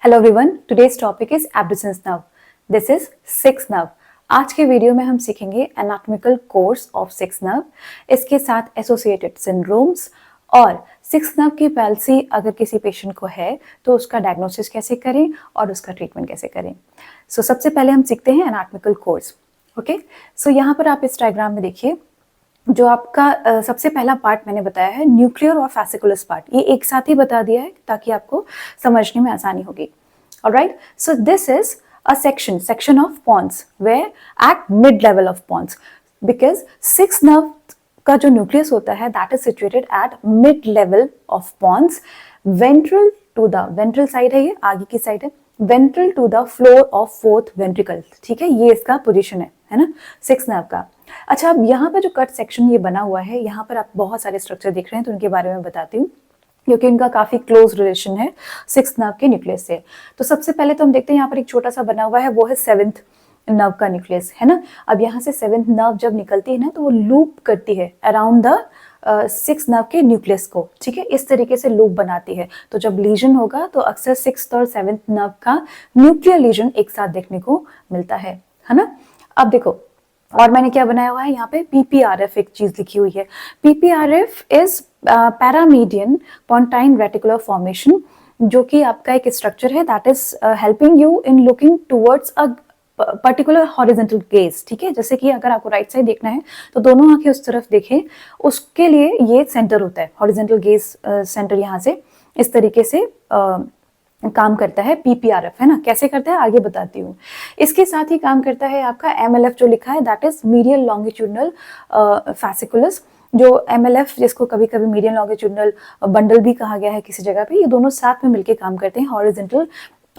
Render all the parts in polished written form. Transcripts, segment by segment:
Hello everyone, today's topic is abducens nerve. This is six nerve. आज के video में हम सीखेंगे anatomical course of six nerve, इसके साथ एसोसिएटेड सिंड्रोम्स और सिक्स नर्व की पैल्सी अगर किसी पेशेंट को है तो उसका डायग्नोसिस कैसे करें और उसका ट्रीटमेंट कैसे करें। सो सबसे पहले हम सीखते हैं एनाटॉमिकल कोर्स। ओके, सो यहाँ पर आप इस डायग्राम में देखिए, जो आपका सबसे पहला पार्ट मैंने बताया है न्यूक्लियर और फैसिकुलस पार्ट, ये एक साथ ही बता दिया है ताकि आपको समझने में आसानी होगी। Alright, so this is a section of pons where at mid level of pons, because six nerve का जो न्यूक्लियस होता है that is situated at mid level of pons, ventral to the ventral side है, ये आगे की side है, ventral to the floor of fourth ventricle. ठीक है, ये इसका पोजीशन है ना सिक्स नर्व का। अच्छा, अब यहाँ पे जो कट सेक्शन ये बना हुआ है, यहाँ पर आप बहुत सारे स्ट्रक्चर देख रहे हैं तो उनके बारे में बताती हूँ क्योंकि इनका काफी क्लोज रिलेशन है सिक्स नर्व के न्यूक्लियस से। तो सबसे पहले तो हम देखते हैं यहाँ पर एक छोटा सा बना हुआ है, वो है सेवेंथ नर्व का न्यूक्लियस, है ना। अब यहाँ से सेवेंथ नर्व जब निकलती है ना तो वो लूप करती है अराउंड द सिक्स नर्व के न्यूक्लियस को। ठीक है, इस तरीके से लूप बनाती है। तो जब लीजन होगा तो अक्सर सिक्स और सेवेंथ नर्व का न्यूक्लियर लीजन एक साथ देखने को मिलता है ना। अब देखो, और मैंने क्या बनाया हुआ है यहाँ पे, पीपीआरएफ एक चीज लिखी हुई है। पीपीआरएफ इज पैरामीडियन पोंटाइन रेटिकुलर फॉर्मेशन, जो कि आपका एक स्ट्रक्चर है that is helping you in looking towards a particular horizontal gauge. ठीक है, जैसे कि अगर आपको राइट साइड देखना है तो दोनों आंखें उस तरफ देखें, उसके लिए ये सेंटर होता है, हॉरिजॉन्टल गेज सेंटर यहाँ से इस तरीके से काम करता है पीपीआरएफ, है ना। कैसे करता है आगे बताती हूँ। इसके साथ ही काम करता है आपका एमएलएफ जो लिखा है that is medial longitudinal fasciculus. जो एमएलएफ, जिसको कभी कभी मीडियल लॉन्गिट्यूडनल बंडल भी कहा गया है किसी जगह पे, ये दोनों साथ में मिलकर काम करते हैं हॉरिजॉन्टल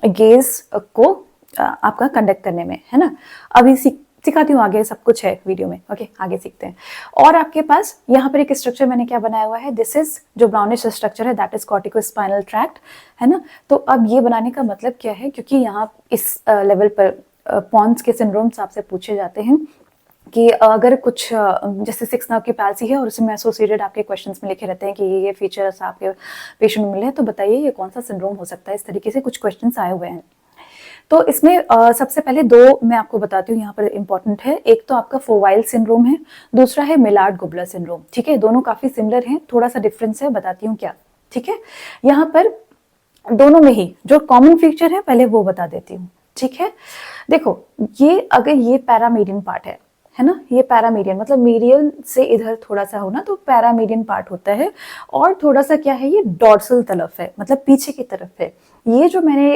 गेज को आपका कंडक्ट करने में, है ना। अभी सिखाती हूँ, आगे सब कुछ है वीडियो में। ओके, आगे सीखते हैं। और आपके पास यहाँ पर एक स्ट्रक्चर मैंने क्या बनाया हुआ है, दिस इज जो ब्राउनिश स्ट्रक्चर है दैट इज कॉर्टिकोस्पाइनल ट्रैक्ट, है ना। तो अब ये बनाने का मतलब क्या है, क्योंकि यहाँ इस लेवल पर पॉन्स के सिंड्रोम्स आपसे पूछे जाते हैं कि अगर कुछ जैसे सिक्स नर्व की पैल्सी है और उसमें एसोसिएटेड आपके क्वेश्चंस में लिखे रहते हैं कि ये फीचर्स आपके पेशेंट में मिले हैं, तो बताइए ये कौन सा सिंड्रोम हो सकता है। इस तरीके से कुछ क्वेश्चंस आए हुए हैं। तो इसमें सबसे पहले दो मैं आपको बताती हूँ यहाँ पर इंपॉर्टेंट है। एक तो आपका फोवाइल सिंड्रोम है, दूसरा है मिलार्ड गुबलर सिंड्रोम। ठीक है, दोनों काफी सिमिलर हैं, थोड़ा सा डिफरेंस है, बताती हूँ क्या। ठीक है, यहाँ पर दोनों में ही जो कॉमन फीचर है पहले वो बता देती हूँ। ठीक है, देखो, ये अगर ये पैरामीडियन पार्ट है ना, ये पैरामीडियन मतलब मीडियल से इधर थोड़ा सा होना तो पैरामीडियन पार्ट होता है, और थोड़ा सा क्या है, ये डॉर्सल तरफ है, मतलब पीछे की तरफ है। ये जो मैंने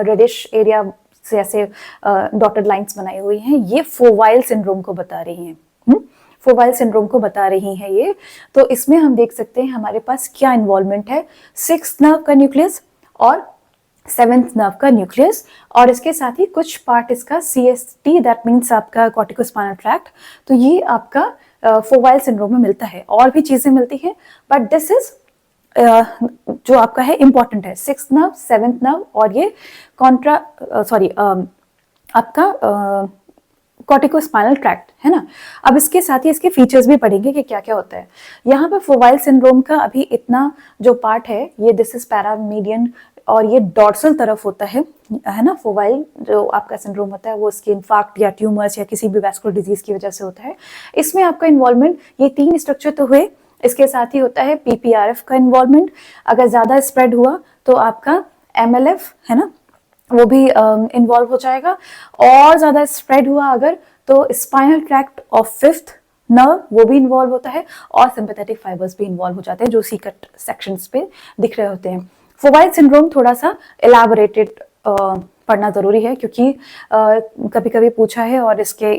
रेडिश एरिया से ऐसे डॉटेड लाइंस बनाई हुई हैं, ये फोवाइल सिंड्रोम को बता रही हैं। फोवाइल सिंड्रोम को बता रही हैं ये। तो इसमें हम देख सकते हैं हमारे पास क्या इन्वॉल्वमेंट है, सिक्स नर्व का न्यूक्लियस और सेवेंथ नर्व का न्यूक्लियस, और इसके साथ ही कुछ पार्ट इसका सीएसटी दैट मीन्स आपका कॉर्टिकोस्पाइनल ट्रैक्ट। तो ये आपका फोवाइल सिंड्रोम में मिलता है, और भी चीजें मिलती हैं, बट दिस इज जो आपका है इंपॉर्टेंट है, सिक्स नर्व, सेवेंथ नर्व, और ये आपका कॉर्टिकोस्पाइनल ट्रैक्ट, है ना। अब इसके साथ ही इसके फीचर्स भी पढ़ेंगे कि क्या क्या होता है। यहाँ पर फोवाइल सिंड्रोम का अभी इतना जो पार्ट है, ये दिस इज पैरामीडियन, और ये डॉर्सल तरफ होता है ना। फोवाइल जो आपका सिंड्रोम होता है वो स्किन इंफाक्ट या ट्यूमर्स या किसी भी वैस्कुलर डिजीज की वजह से होता है। इसमें आपका इन्वॉल्वमेंट ये तीन स्ट्रक्चर तो हुए, इसके साथ ही होता है पीपीआरएफ का इन्वॉल्वमेंट। अगर ज्यादा स्प्रेड हुआ तो आपका एमएलएफ, है ना, वो भी इन्वॉल्व हो जाएगा, और ज्यादा स्प्रेड हुआ अगर तो spinal tract of fifth nerve वो भी इन्वॉल्व होता है, और सिंपैथेटिक फाइबर्स भी इन्वॉल्व हो जाते हैं जो सी कट सेक्शंस पे दिख रहे होते हैं। फोवाइल सिंड्रोम थोड़ा सा एलैबोरेटेड पढ़ना जरूरी है, क्योंकि कभी कभी पूछा है, और इसके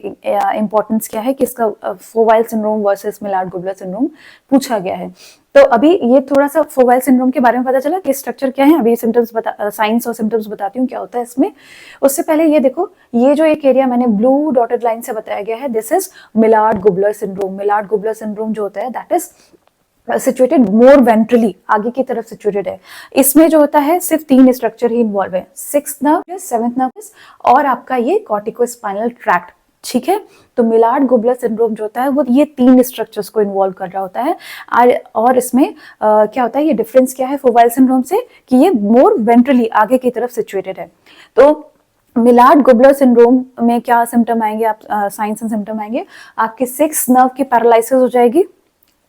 इंपॉर्टेंस क्या है कि इसका फोवाइल syndrome versus Maillard Gubler syndrome पूछा गया है। तो अभी ये थोड़ा सा फोवाइल सिंड्रोम के बारे में पता चला कि स्ट्रक्चर क्या है। अभी सिम्टम्स साइंस और सिम्टम्स बताती हूँ क्या होता है इसमें। उससे पहले ये देखो, ये जो एक एरिया मैंने ब्लू डॉटेड लाइन से बताया गया है, this is Millard Gubler syndrome. Millard Gubler syndrome जो होता है that is situated more ventrally, आगे की तरफ सिचुएटेड है। इसमें जो होता है सिर्फ तीन स्ट्रक्चर ही इन्वॉल्व है, सिक्स नर्व, सेवेंथ नर्व और आपका ये कॉर्टिकोस्पाइनल ट्रैक्ट। ठीक है। तो मिलार्ड गुबलर सिंड्रोम जो होता है वो ये 3 स्ट्रक्चर्स को इन्वॉल्व कर रहा होता है। और इसमें क्या होता है, ये डिफरेंस क्या है फोवाइल सिंड्रोम से, कि ये मोर वेंट्रली आगे की तरफ सिचुएटेड है। तो मिलार्ड गुबलर सिंड्रोम में क्या सिम्टम आएंगे, आप साइंस एंड सिम्टम आएंगे, आपकी 6th नर्व की पैरालिसिस हो जाएगी,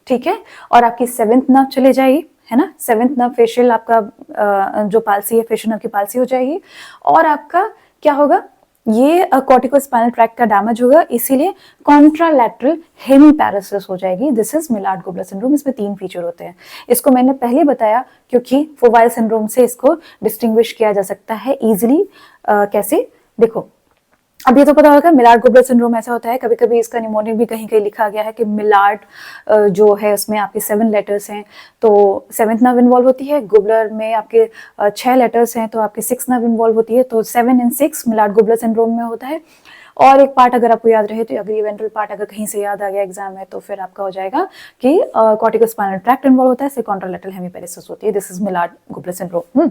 ठीक है, और आपकी 7th नर्व चले जाएगी, है ना, 7th नर्व फेशियल आपका जो पालसी है, फेशियल नर्व की पालसी हो जाएगी, और आपका क्या होगा, ये कॉर्टिकोस्पाइनल ट्रैक्ट का डैमेज होगा, इसीलिए कॉन्ट्रालैटरल हेमीपैरेसिस हो जाएगी। This is Millard Gubler syndrome. इसमें 3 फीचर होते हैं, इसको मैंने पहले बताया क्योंकि फोवाइल सिंड्रोम से इसको डिस्टिंग्विश किया जा सकता है इजिली। कैसे, देखो, अब ये तो पता होगा मिलार्ड गुबलर सिंड्रोम ऐसा होता है, कभी कभी इसका निमोनिक भी कहीं कहीं लिखा गया है कि मिलार्ड जो है उसमें आपके 7 लेटर्स हैं, तो 7th नर्व इन्वॉल्व होती है, गुबलर में आपके 6 लेटर्स हैं तो आपके 6th नर्व इन्वॉल्व होती है, तो 7 and 6 मिलार्ड गुबलर सिंड्रोम में होता है। और एक पार्ट अगर आपको याद रहे, तो अगर ये वेंट्रल पार्ट अगर कहीं से याद आ गया एग्जाम में, तो फिर आपका हो जाएगा कि कॉर्टिकोस्पाइनल ट्रैक्ट इन्वॉल्व होता है, से कॉन्ट्रालैटरल हेमीपैरेसिस होती है। This is Millard Gubler syndrome.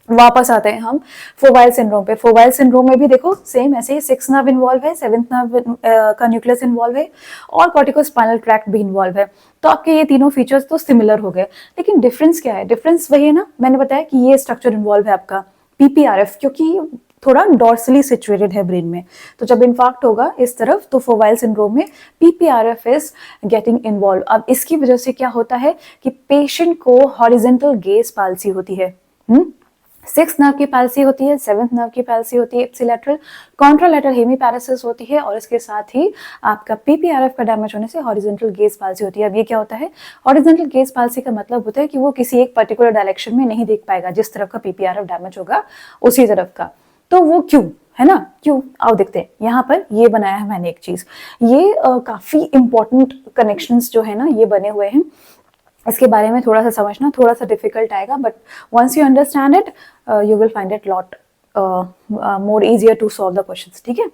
वापस आते हैं हम फोवाइल सिंड्रोम पे। फोवाइल सिंड्रोम में भी देखो सेम ऐसे ही 6th नर्व इन्वॉल्व है, 7th नर्व का न्यूक्लियस इन्वॉल्व है, और कॉर्टिकोस्पाइनल ट्रैक्ट भी इन्वॉल्व है। तो आपके ये तीनों फीचर्स तो सिमिलर हो गए, लेकिन डिफरेंस क्या है, डिफरेंस वही है ना, मैंने बताया कि ये स्ट्रक्चर इन्वॉल्व है आपका पीपीआरएफ, क्योंकि थोड़ा डॉर्सली सिचुएटेड है ब्रेन में, तो जब इन्फाक्ट होगा इस तरफ, तो फोवाइल सिंड्रोम में पीपीआरएफ इज गेटिंग इन्वॉल्व। अब इसकी वजह से क्या होता है कि पेशेंट को हॉरिजॉन्टल गेज पाल्सी होती है, 6th नर्व की पैल्सी होती है, 7th नर्व की पैल्सी होती है, इप्सिलैटरल कॉन्ट्रालैटरल हेमीपैरेसिस होती है, और इसके साथ ही आपका पीपीआरएफ का डैमेज होने से हॉरिजॉन्टल गेज पैल्सी होती है। अब ये क्या होता है, हॉरिजॉन्टल गेज पैल्सी का मतलब होता है कि वो किसी एक पर्टिकुलर डायरेक्शन में नहीं देख पाएगा, जिस तरफ का पीपीआरएफ डैमेज होगा उसी तरफ का। तो वो क्यों है ना, क्यों, आओ देखते हैं। यहाँ पर ये बनाया है मैंने एक चीज, ये काफी इंपॉर्टेंट कनेक्शंस जो है ना ये बने हुए हैं, इसके बारे में थोड़ा सा समझना थोड़ा सा डिफिकल्ट आएगा, but once you understand it you will find it lot more easier to solve the questions, ठीक है।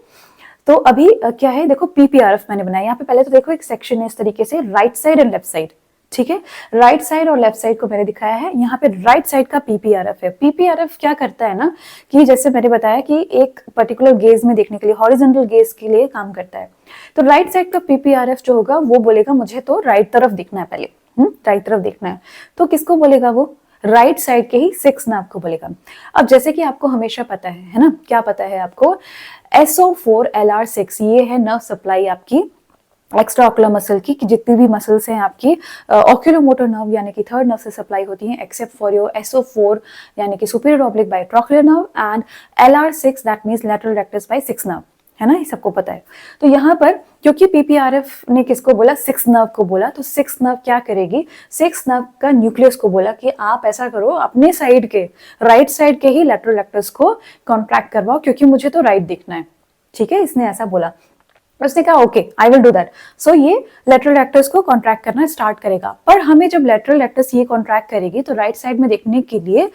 तो अभी क्या है, देखो पीपीआरएफ मैंने बनाया यहाँ पे, पहले तो देखो एक सेक्शन है इस तरीके से, right side and left side, ठीक है, राइट साइड और लेफ्ट साइड को मैंने दिखाया है। यहाँ पे राइट साइड का पीपीआरएफ है। पीपीआरएफ क्या करता है ना, कि जैसे मैंने बताया कि एक पर्टिकुलर गेज में देखने के लिए, हॉरिजॉन्टल गेज के लिए काम करता है, तो राइट साइड का पीपीआरएफ जो होगा वो बोलेगा मुझे तो राइट तरफ दिखना है, पहले राइट तरफ देखना है, तो किसको बोलेगा वो, राइट साइड के ही 6th नर्व को बोलेगा। अब जैसे कि आपको हमेशा पता है ना, क्या पता है आपको, SO4LR6 ये है नर्व सप्लाई आपकी एक्स्ट्रा ऑक्यूलर मसल की, कि जितनी भी मसल्स हैं आपकी ऑक्यूलोमोटर नर्व यानी कि 3rd नर्व से सप्लाई होती हैं, एक्सेप्ट फॉर योर SO4 यानी कि superior oblique by trochlear nerve, and LR6 that means lateral rectus by 6th nerve, है ना, ये सबको पता है। तो यहाँ पर क्योंकि पीपीआरएफ ने किसको बोला, 6th नर्व को बोला, तो 6th नर्व क्या करेगी, 6th नर्व का न्यूक्लियस को बोला कि आप ऐसा करो, अपने साइड के राइट साइड के ही लैटरल रेक्टस को कॉन्ट्रैक्ट करवाओ, क्योंकि मुझे तो राइट दिखना है, ठीक है, इसने ऐसा बोला। उसने कहा okay I will do that, so ये लेटरल रेक्टस को कॉन्ट्रैक्ट करना स्टार्ट करेगा। पर हमें जब लेटरल रेक्टस ये कॉन्ट्रैक्ट करेगी, तो राइट साइड में देखने के लिए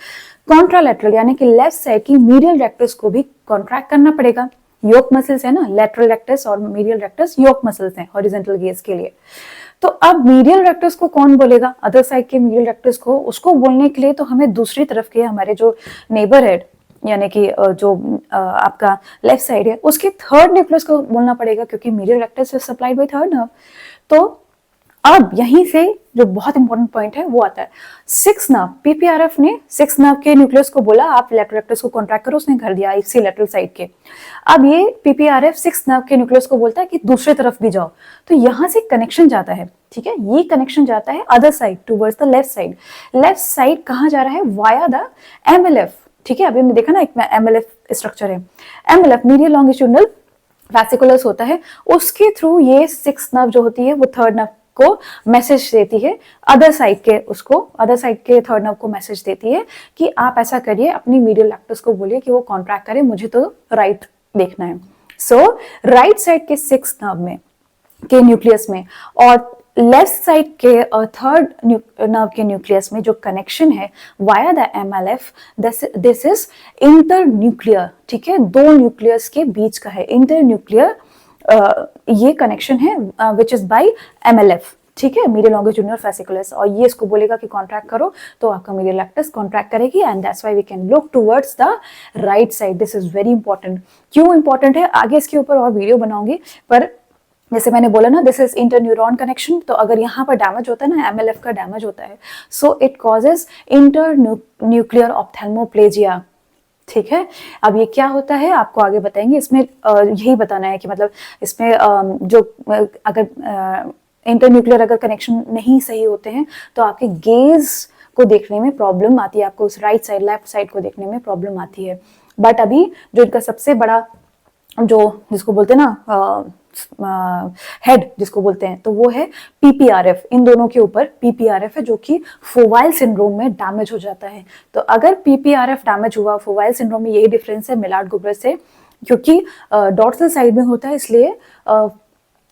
कॉन्ट्रालैटरल यानी कि लेफ्ट साइड की मीडियल रेक्टस को भी कॉन्ट्रैक्ट करना पड़ेगा। योक मसल्स है ना, लेटरल रेक्टस और मीडियल रेक्टस योक मसल्स हैं हॉरिजॉन्टल गेज के लिए। तो अब मीडियल रेक्टस को कौन बोलेगा, अदर साइड के मीडियल रेक्टस को, उसको बोलने के लिए तो हमें दूसरी तरफ के हमारे जो नेबर हेड यानी कि जो आपका लेफ्ट साइड है उसके 3rd न्यूक्लियस को बोलना पड़ेगा, क्योंकि medial rectus is supplied by 3rd nerve. तो अब यहीं से जो बहुत इंपॉर्टेंट पॉइंट है वो आता है, 6th नर्व, पीपीआरएफ ने 6th नर्व के न्यूक्लियस को बोला आप लेटरल रेक्टस को कॉन्ट्रैक्ट करो, उसने कर दिया इसी लेटरल साइड के। अब ये पीपीआरएफ 6th नर्व के न्यूक्लियस को बोलता है कि दूसरे तरफ भी जाओ, तो यहां से कनेक्शन जाता है, ठीक है, ये कनेक्शन जाता है other side towards the left side. Left side कहां जा रहा है, वाया द एमएलएफ, ठीक है, अभी हमने देखा ना एक एमएलएफ स्ट्रक्चर है, एमएलएफ मीडियल लॉन्गिट्यूडनल वेसिकुलस होता है, उसके थ्रू ये 6th नर्व जो होती है वो 3rd नर्व को मैसेज देती है, अदर साइड के उसको, अदर साइड के 3rd नर्व को मैसेज देती है कि आप ऐसा करिए, अपनी मीडियल रेक्टस को बोलिए कि वो कॉन्ट्रैक्ट करे, मुझे तो राइट देखना है। सो राइट साइड के 6th नर्व में के न्यूक्लियस में और लेफ्ट साइड के 3rd नर्व के न्यूक्लियस में जो कनेक्शन है via the MLF, this is inter nuclear, ठीक है, दो न्यूक्लियस के बीच का है इंटर न्यूक्लियर ये कनेक्शन है विच इज बाय एमएलएफ, ठीक है, मीडियल लॉन्गिट्यूडिनल फेसिकुलस, और ये इसको बोलेगा कि कॉन्ट्रैक्ट करो तो आपका मीडियल रेक्टस कॉन्ट्रैक्ट करेगी, and that's why we can look towards the right side. This is very important. क्यों इंपॉर्टेंट है, आगे इसके ऊपर और वीडियो बनाऊंगी, पर जैसे मैंने बोला ना, दिस इज इंटरन्यूरॉन कनेक्शन, तो अगर यहाँ पर डैमेज होता है ना, एमएलएफ का डैमेज होता है, so it causes internuclear ophthalmoplegia. ठीक है, अब ये क्या होता है आपको आगे बताएंगे। इसमें यही बताना है कि मतलब इसमें जो अगर इंटरन्यूक्लियर अगर कनेक्शन नहीं सही होते हैं तो आपके गेज को देखने में प्रॉब्लम आती है, आपको उस राइट साइड लेफ्ट साइड को देखने में प्रॉब्लम आती है। बट अभी जो इनका सबसे बड़ा जो जिसको बोलते हैं ना हेड जिसको बोलते हैं, तो वो है पीपीआरएफ। इन दोनों के ऊपर पीपीआरएफ है जो कि फोवाइल सिंड्रोम में डैमेज हो जाता है। तो अगर पीपीआरएफ डैमेज हुआ फोवाइल सिंड्रोम में, यही डिफरेंस है मिलार्ड-गुबरस से, क्योंकि डॉर्सल साइड में होता है, इसलिए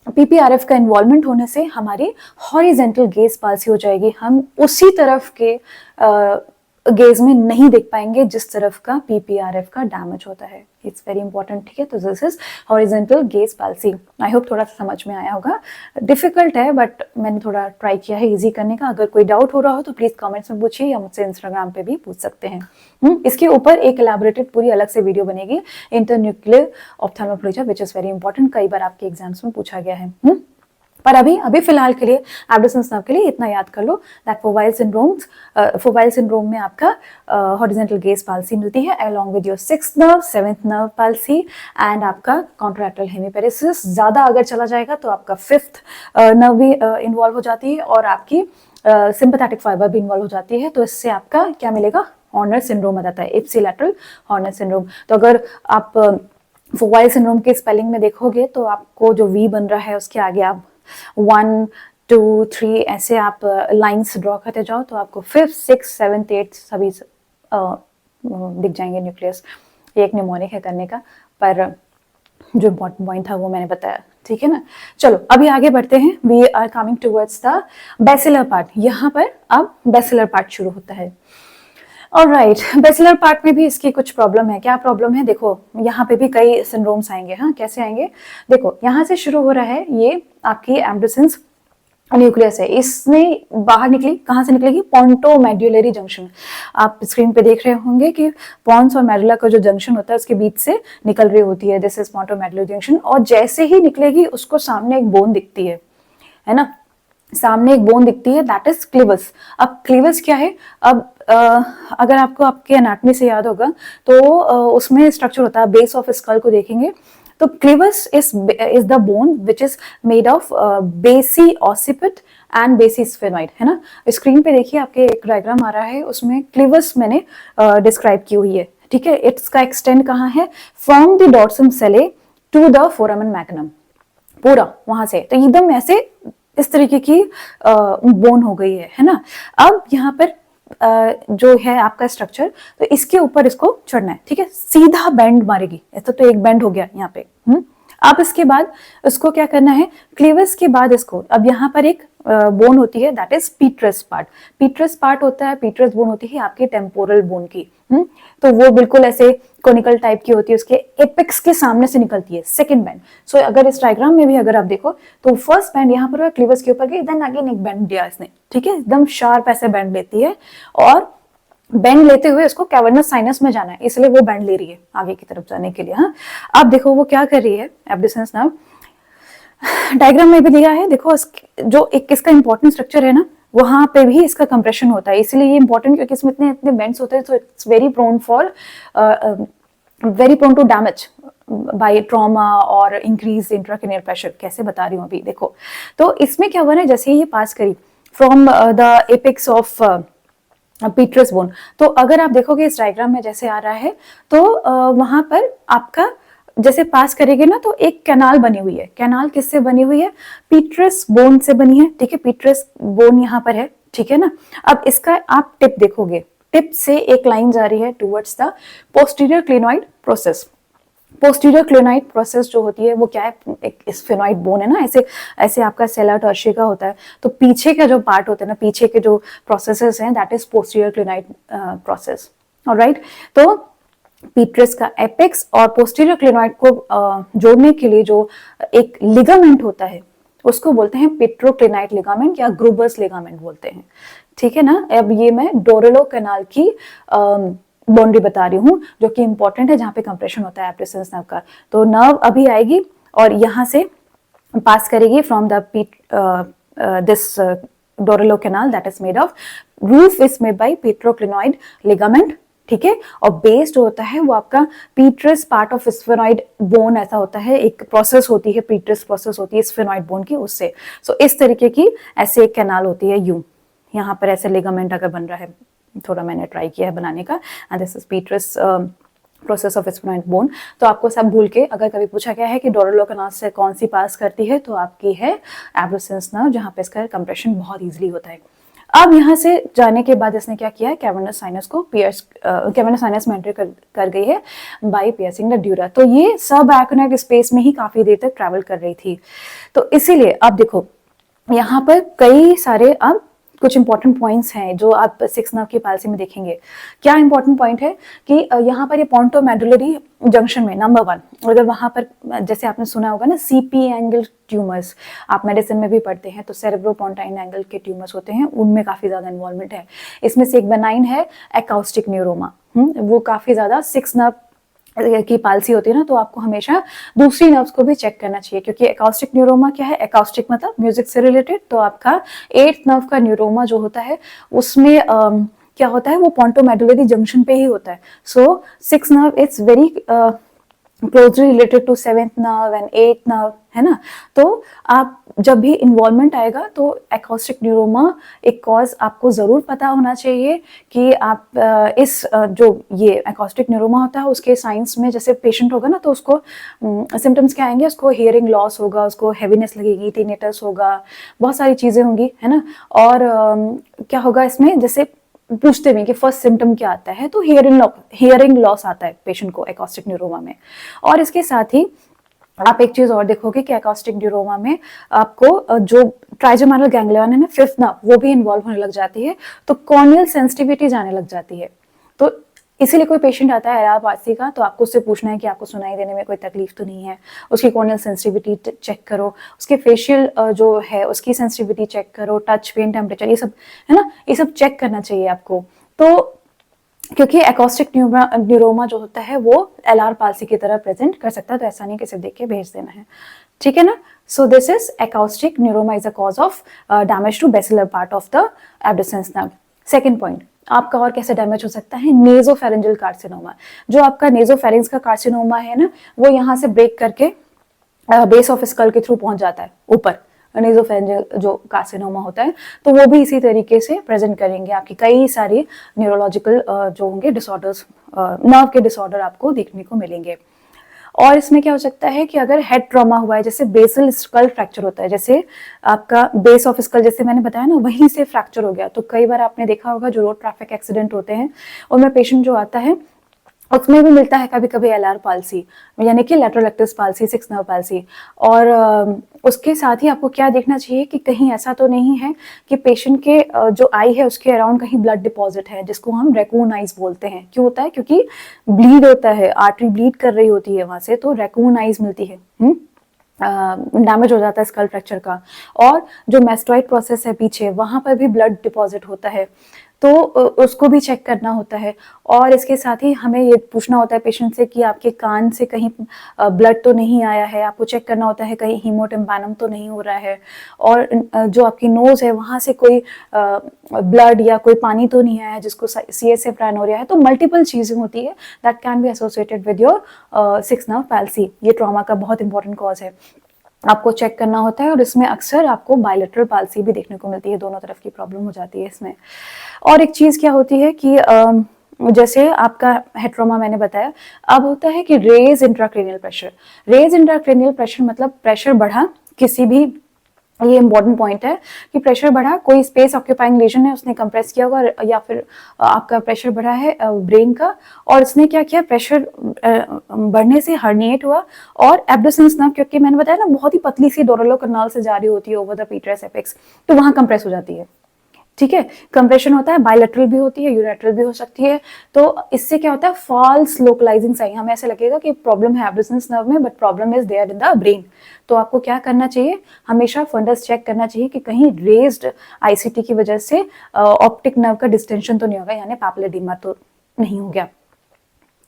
पीपीआरएफ का इन्वॉल्वमेंट होने से हमारी हॉरिजेंटल गेज पाल्सी हो जाएगी। हम उसी तरफ के गेज में नहीं देख पाएंगे जिस तरफ का पीपीआरएफ का डैमेज होता है। It's very important. ठीक है, तो this is horizontal gauge palsy. I hope थोड़ा सा समझ में आया होगा। डिफिकल्ट है बट मैंने थोड़ा ट्राई किया है इजी करने का। अगर कोई डाउट हो रहा हो तो प्लीज कमेंट्स में पूछिए या मुझसे इंस्टाग्राम पे भी पूछ सकते हैं। इसके ऊपर एक एलैबोरेटेड पूरी अलग से वीडियो बनेगी, internuclear ophthalmoplegia, which is very important. कई बार आपके एग्जाम्स में पूछा गया है। पर अभी फिलहाल के लिए एब्डुसेंस नर्व के लिए इतना याद कर लो दैट फोवाइल सिंड्रोम में आपका हॉरिजॉन्टल गेज पाल्सी मिलती है along with your sixth nerve, seventh nerve palsy and आपका कॉन्ट्रैक्टाइल हेमीपेरेसिस। ज्यादा अगर चला जाएगा तो आपका फिफ्थ नर्व भी इन्वॉल्व हो जाती है और आपकी सिंपैथेटिक फाइबर भी इन्वॉल्व हो जाती है। तो इससे आपका क्या मिलेगा, हॉर्नर सिंड्रोम आ जाता है, इप्सिलैटरल हॉर्नर सिंड्रोम। तो अगर आप फोवाइल सिंड्रोम के स्पेलिंग में देखोगे तो आपको जो वी बन रहा है उसके आगे आप 1 2 3 ऐसे आप लाइंस ड्रॉ करते जाओ तो आपको 5th 6th 7th 8th सभी दिख जाएंगे न्यूक्लियस। ये एक निमोनिक है करने का, पर जो इम्पोर्टेंट पॉइंट था वो मैंने बताया। ठीक है ना, चलो अभी आगे बढ़ते हैं। We are coming towards the basilar part. यहाँ पर अब बेसिलर पार्ट शुरू होता है। ऑलराइट, बेसिलर पार्ट में भी इसकी कुछ प्रॉब्लम है। क्या प्रॉब्लम है, देखो यहाँ पे भी कई सिंड्रोम्स आएंगे। हाँ, कैसे आएंगे, देखो यहाँ से शुरू हो रहा है। ये आपकी एब्डुसेंस न्यूक्लियस है, इसने बाहर निकली, कहाँ से निकलेगी, पोंटोमेड्युलरी जंक्शन। आप स्क्रीन पे देख रहे होंगे कि पॉन्स और मेडुला का जो जंक्शन होता है उसके बीच से निकल रही होती है। This is pontomedullary junction. और जैसे ही निकलेगी उसको सामने एक बोन दिखती है ना, सामने एक बोन दिखती है, दैट इज क्लिवस। अब क्लिवस क्या है, अब अगर आपको आपके एनाटॉमी से याद होगा तो उसमें स्ट्रक्चर होता है, बेस ऑफ स्कल को देखेंगे तो clivus is the bone which is made of basiocciput and बेसी स्फेनॉइड, है ना। स्क्रीन पे देखिए आपके एक डायग्राम आ रहा है, उसमें क्लिवस मैंने डिस्क्राइब की हुई है। ठीक है, इसका एक्सटेंड कहाँ है, from the dorsum sellae to the foramen magnum, पूरा वहां से। तो एकदम ऐसे इस तरीके की बोन हो गई है ना। अब यहाँ पर जो है आपका स्ट्रक्चर, तो इसके ऊपर इसको चढ़ना है। ठीक है, सीधा बेंड मारेगी, ऐसा तो एक बेंड हो गया यहाँ पे। अब इसके बाद इसको क्या करना है, क्लेवस के बाद इसको, अब यहाँ पर एक बोन होती है दैट इज पीट्रस पार्ट। पीट्रस पार्ट होता है, पीट्रस बोन होती है आपकी टेम्पोरल बोन की। तो वो बिल्कुल ऐसे कोनिकल टाइप की होती है, उसके एपेक्स के सामने से निकलती है, सेकंड बैंड। सो अगर इस डायग्राम में भी अगर आप देखो तो फर्स्ट बैंड यहाँ पर क्लीवस के ऊपर गई, देन अगेन एक बैंड दिया इसने। ठीक है, एकदम शार्प ऐसे बैंड लेती है और बैंड लेते हुए उसको कैवर्नस साइनस में जाना है, इसलिए वो बैंड ले रही है आगे की तरफ जाने के लिए। हाँ, अब देखो वो क्या कर रही है, एब्डुसेंस नर्व डायग्राम में भी दिया है। देखो जो एक इसका इंपॉर्टेंट स्ट्रक्चर है ना, वहां पे भी इसका कंप्रेशन होता है, इसलिए ये इंपॉर्टेंट क्योंकि इसमें इतने इतने बेंड्स होते हैं, तो it's very prone to damage by trauma और इंक्रीज इंट्राक्रेनियल प्रेशर। कैसे बता रही हूँ अभी देखो। तो इसमें क्या हुआ ना, जैसे ही ये पास करी from the apex of petrous bone, तो अगर आप देखोगे इस डायग्राम में जैसे आ रहा है, तो वहां पर आपका जैसे पास करेंगे ना तो एक कैनाल बनी हुई है। कैनाल किससे बनी हुई है, पीट्रस बोन से बनी है। ठीक है, पीट्रस बोन यहाँ पर है। ठीक है ना, अब इसका आप टिप देखोगे, टिप से एक लाइन जा रही है towards the posterior clinoid process. Posterior clinoid process जो होती है वो क्या है, एक स्फेनॉइड बोन है ना, ऐसे ऐसे आपका सेला टर्शी का होता है। तो पीछे का जो पार्ट होता है ना, पीछे के जो प्रोसेसेस हैं, that is posterior clinoid process. Alright, तो पीट्रस का एपेक्स और पोस्टीरियर क्लिनॉइड को जोड़ने के लिए जो एक लिगामेंट होता है उसको बोलते हैं पेट्रोक्लिनाइट लिगामेंट या ग्रूबर्स लिगामेंट बोलते हैं। ठीक है ना। अब ये मैं डोरेलो कैनाल की बाउंड्री बता रही हूँ जो कि इंपॉर्टेंट है, जहाँ पे कंप्रेशन होता है एब्ड्यूसेंस नर्व का। तो नर्व अभी आएगी और यहाँ से पास करेगी from the this Dorello canal that is made of, roof is made by petroclinoid ligament. ठीक है। और बेस्ड होता है वो आपका petrous part of sphenoid bone, ऐसा होता है, एक प्रोसेस होती है, पीट्रस प्रोसेस होती है स्फेनॉइड बोन की, उससे। सो इस तरीके की ऐसे एक कैनाल होती है, यूं यहाँ पर ऐसे लिगामेंट अगर बन रहा है, थोड़ा मैंने ट्राई किया है बनाने का, and this is petrous process of sphenoid bone. तो आपको सब भूल के अगर कभी पूछा गया है कि डोरेलो कैनाल से कौन सी पास करती है, तो आपकी है एब्ड्यूसेंस नर्व, जहाँ पे इसका कंप्रेशन बहुत इजीली होता है। अब यहाँ से जाने के बाद इसने क्या किया है, कैवर्नस साइनस को पियर्स, कैवर्नस साइनस में एंटर कर गई है बाय पियर्सिंग द ड्यूरा। तो ये सब आर्कनोइड स्पेस में ही काफी देर तक ट्रैवल कर रही थी। तो इसीलिए अब देखो यहाँ पर कई सारे अब कुछ इंपॉर्टेंट पॉइंट्स हैं जो आप सिक्स नर्व की पालसी में देखेंगे। क्या इंपॉर्टेंट पॉइंट है कि यहाँ पर ये पोंटोमेडुलरी जंक्शन में नंबर 1, अगर वहां पर जैसे आपने सुना होगा ना सीपी एंगल ट्यूमर्स, आप मेडिसिन में भी पढ़ते हैं, तो सेरेब्रोपोंटाइन एंगल के ट्यूमर्स होते हैं, उनमें काफी ज्यादा इन्वॉल्वमेंट है। इसमें से एक बेनाइन है एकॉस्टिक न्यूरोमा, वो काफी ज्यादा सिक्स नर्व की पालसी होती है ना, तो आपको हमेशा दूसरी नर्व्स को भी चेक करना चाहिए, क्योंकि एकॉस्टिक न्यूरोमा क्या है, एकॉस्टिक मतलब म्यूजिक से रिलेटेड, तो आपका 8th नर्व का न्यूरोमा जो होता है उसमें क्या होता है, वो पोंटोमेडुलरी जंक्शन पे ही होता है। So 6th nerve it's very closely related to 7th nerve and 8th nerve, है ना। तो आप जब भी इन्वॉल्वमेंट आएगा तो एकॉस्टिक न्यूरोमा एक कॉज आपको जरूर पता होना चाहिए कि आप इस जो ये एकॉस्टिक न्यूरोमा होता है उसके साइंस में, जैसे पेशेंट होगा ना तो उसको सिम्टम्स क्या आएंगे, उसको हियरिंग लॉस होगा, उसको हैवीनेस लगेगी, टिनेटस होगा, बहुत सारी चीजें होंगी, है ना। और क्या होगा इसमें, जैसे पूछते भी कि फर्स्ट सिम्टम क्या आता है, तो हियरिंग लॉस आता है पेशेंट को एकॉस्टिक न्यूरोमा में। और इसके साथ ही आप एक चीज और देखोगे कि एकॉस्टिक न्यूरोमा में आपको जो ट्राइजेमिनल गैंग्लियन है ना, 5th नर्व, वो भी इन्वॉल्व होने लग जाती है, तो कॉर्नियल सेंसिटिविटी जाने लग जाती है। तो इसीलिए कोई पेशेंट आता है एलआर पालसी का, तो आपको उससे पूछना है कि आपको सुनाई देने में कोई तकलीफ तो नहीं है, उसकी कॉर्नियल सेंसिटिविटी चेक करो, उसके फेशियल जो है उसकी सेंसिटिविटी चेक करो, टच, पेन, टेम्परेचर, ये सब है ना, ये सब चेक करना चाहिए आपको। तो क्योंकि एकॉस्टिक न्यूरोमा जो होता है वो एलआर पालसी की तरह प्रेजेंट कर सकता है, तो ऐसा नहीं कि सिर्फ देख के भेज देना है, ठीक है ना। So this is acoustic neuroma is a cause of damage to basilar part of the abducens nerve. Second point, आपका और कैसे डैमेज हो सकता है, नेजोफेरेंजियल कार्सिनोमा। जो आपका नेजोफेरिंग्स का कार्सिनोमा है ना, वो यहाँ से ब्रेक करके बेस ऑफ स्कल के थ्रू पहुंच जाता है ऊपर, नेजोफेरेंजियल जो कार्सिनोमा होता है, तो वो भी इसी तरीके से प्रेजेंट करेंगे। आपकी कई सारी न्यूरोलॉजिकल जो होंगे डिसऑर्डर्स, नर्व के डिसऑर्डर आपको देखने को मिलेंगे। और इसमें क्या हो सकता है कि अगर हेड ट्रॉमा हुआ है, जैसे बेसल स्कल फ्रैक्चर होता है, जैसे आपका बेस ऑफ स्कल जैसे मैंने बताया ना, वहीं से फ्रैक्चर हो गया, तो कई बार आपने देखा होगा जो रोड ट्रैफिक एक्सीडेंट होते हैं उनमें पेशेंट जो आता है उसमें भी मिलता है कभी कभी एलआर पालसी, यानी कि lateral rectus palsy, six nerve palsy. और उसके साथ ही आपको क्या देखना चाहिए कि कहीं ऐसा तो नहीं है कि पेशेंट के जो आई है उसके अराउंड कहीं ब्लड डिपॉजिट है, जिसको हम रैकून आइज बोलते हैं। क्यों होता है, क्योंकि ब्लीड होता है, आर्टरी ब्लीड कर रही होती है वहां से, तो रैकून आइज मिलती है, डैमेज हो जाता है स्कल फ्रैक्चर का। और जो मैस्टोइड प्रोसेस है पीछे, वहां पर भी ब्लड डिपॉजिट होता है, तो उसको भी चेक करना होता है। और इसके साथ ही हमें ये पूछना होता है पेशेंट से कि आपके कान से कहीं ब्लड तो नहीं आया है, आपको चेक करना होता है कहीं हीमोटिम्पैनम तो नहीं हो रहा है, और जो आपकी नोज है वहां से कोई ब्लड या कोई पानी तो नहीं आया है जिसको CSF प्राइनोरिया है। तो मल्टीपल चीजें होती है that can be associated with your six nerve palsy. ये ट्रॉमा का बहुत इंपॉर्टेंट कॉज है, आपको चेक करना होता है। और इसमें अक्सर आपको बायलेटरल पालसी भी देखने को मिलती है, दोनों तरफ की प्रॉब्लम हो जाती है इसमें। और एक चीज क्या होती है कि जैसे आपका हेड ट्रॉमा मैंने बताया, अब होता है कि raise intracranial pressure. Raise intracranial pressure मतलब प्रेशर बढ़ा किसी भी, ये इंपॉर्टेंट पॉइंट है कि प्रेशर बढ़ा, कोई स्पेस ऑक्यूपाइंग लीजन है उसने कंप्रेस किया होगा, या फिर आपका प्रेशर बढ़ा है ब्रेन का, और उसने क्या किया, प्रेशर बढ़ने से हर्निएट हुआ, और एब्ड्यूसेंस नर्व, क्योंकि मैंने बताया ना बहुत ही पतली सी डोरेलो कैनाल से जा रही होती है ओवर द पीटरस एपेक्स, तो वहां कंप्रेस हो जाती है। ठीक है। कंप्रेशन होता है, बायलैटरल भी होती है, यूनिलैटरल भी हो सकती है। तो इससे क्या होता है, फॉल्स लोकलाइजिंग साइन, हमें ऐसे लगेगा कि प्रॉब्लम है एब्डुसेंस नर्व में, but problem is there in the brain. तो आपको क्या करना चाहिए, हमेशा फंडस चेक करना चाहिए कि कहीं रेज्ड आईसीटी की वजह से ऑप्टिक नर्व का डिस्टेंशन तो नहीं होगा, यानी पैपुलोएडिमा तो नहीं हो गया।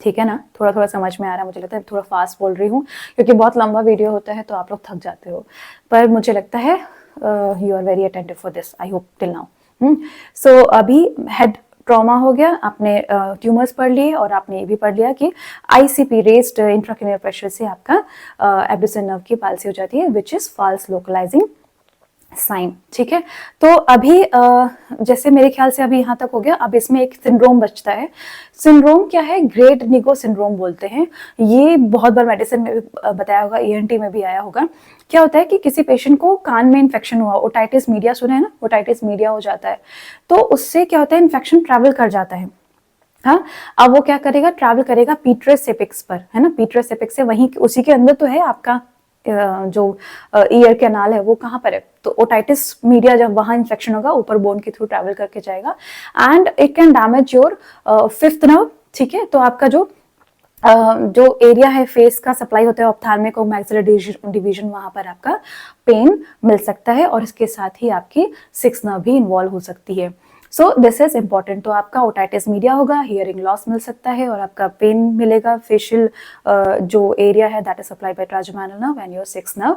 ठीक है ना, थोड़ा थोड़ा समझ में आ रहा है, मुझे लगता है थोड़ा फास्ट बोल रही हूँ क्योंकि बहुत लंबा वीडियो होता है तो आप लोग थक जाते हो, पर मुझे लगता है you are very attentive for this, I hope till now. So अभी हेड ट्रॉमा हो गया, आपने ट्यूमर्स पढ़ लिए और आपने ये भी पढ़ लिया कि आईसीपी रेज्ड इंट्राक्रेनियल प्रेशर से आपका एब्डुसेन नर्व की पाल्सी हो जाती है, विच इज फॉल्स लोकलाइजिंग साइन। ठीक है, तो अभी जैसे मेरे ख्याल से अभी यहाँ तक हो गया, अब इसमें एक सिंड्रोम बचता है। सिंड्रोम क्या है, ग्रेट निगो सिंड्रोम बोलते हैं। ये बहुत बार मेडिसिन में भी बताया होगा, ईएनटी में भी आया होगा। क्या होता है कि किसी पेशेंट को कान में इन्फेक्शन हुआ, ओटाइटिस मीडिया सुना है ना, ओटाइटिस मीडिया हो जाता है, तो उससे क्या होता है, इन्फेक्शन ट्रैवल कर जाता है। हाँ, अब वो क्या करेगा, ट्रैवल करेगा पीट्रस एपिक्स पर, है ना, पीट्रस एपिक्स से वहीं उसी के अंदर तो है आपका जो ईयर कैनाल है वो कहाँ पर है, तो ओटाइटिस मीडिया जब वहां इन्फेक्शन होगा ऊपर बोन के थ्रू ट्रैवल करके जाएगा and it can damage your fifth nerve. ठीक है, तो आपका जो एरिया है फेस का सप्लाई होता है ऑप्थेल्मिक और मैक्सिलरी डिवीजन, वहां पर आपका पेन मिल सकता है और इसके साथ ही आपकी सिक्स नर्व भी इन्वॉल्व हो सकती है। सो दिस इज इंपॉर्टेंट। तो आपका ओटाइटिस मीडिया होगा, हियरिंग लॉस मिल सकता है और आपका पेन मिलेगा, फेशियल जो एरिया है that is supplied by trigeminal nerve and your six nerve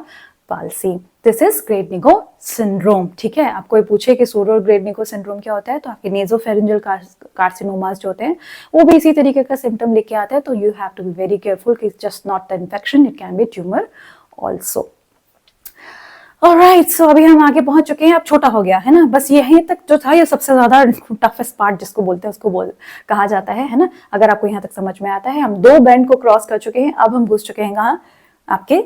palsy. This is great निगो सिंड्रोम। ठीक है, आपको ये पूछे कि सूडो ग्रेट निगो सिंड्रोम क्या होता है, तो आपके नेजोफेरिंजियल कार्सिनोमास जो होते हैं वो भी इसी तरीके का सिम्टम लेके आते हैं, तो you have to be very careful कि just not the infection, it can be tumour also. Alright, so अभी हम आगे पहुंच चुके हैं, अब छोटा हो गया है ना, बस यहीं तक जो था ये सबसे ज्यादा टफेस्ट पार्ट जिसको बोलते हैं उसको कहा जाता है ना। अगर आपको यहाँ तक समझ में आता है, हम दो बैंड को क्रॉस कर चुके हैं, अब हम घुस चुके हैं कहाँ, आपके